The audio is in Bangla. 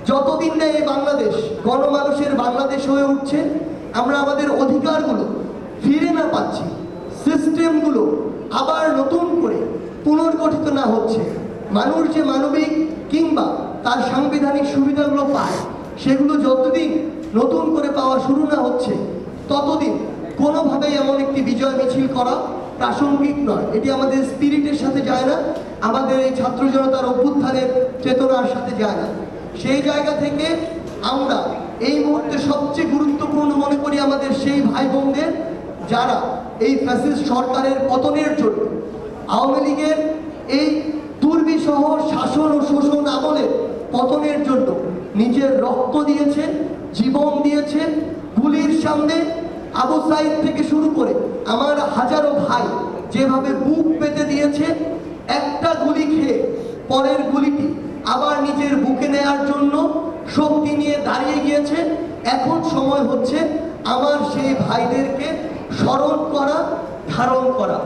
যতদিন না এই বাংলাদেশ গণমানুষের বাংলাদেশ হয়ে উঠছে, আমরা আমাদের অধিকারগুলো ফিরে না পাচ্ছি, সিস্টেমগুলো আবার নতুন করে পুনর্গঠিত না হচ্ছে, মানুষ যে মানবিক কিংবা তার সাংবিধানিক সুবিধাগুলো পায় সেগুলো যতদিন নতুন করে পাওয়া শুরু না হচ্ছে, ততদিন কোনোভাবেই এমন একটি বিজয় মিছিল করা প্রাসঙ্গিক নয়। এটি আমাদের স্পিরিটের সাথে যায় না, আমাদের এই ছাত্র জনতার অভ্যুত্থানের চেতনার সাথে যায় না। সেই জায়গা থেকে আমরা এই মুহূর্তে সবচেয়ে গুরুত্বপূর্ণ মনে করি আমাদের সেই ভাই বোনদের যারা এই ফ্যাসিস্ট সরকারের পতনের জন্য, আওয়ামী লীগের এই দুর্বিষহ শাসন ও শোষণ আমলের পতনের জন্য নিজের রক্ত দিয়েছে, জীবন দিয়েছে। গুলির সামনে আবু সাইদ থেকে শুরু করে আমার হাজারো ভাই যেভাবে বুক পেতে দিয়েছে, একটা গুলি খেয়ে পরের গুলিটি আবার নিজের বুকে নেয়ার জন্য শক্তি নিয়ে দাঁড়িয়ে গিয়েছে। এখন সময় হচ্ছে আমার সেই ভাইদেরকে স্মরণ করা, ধারণ করা।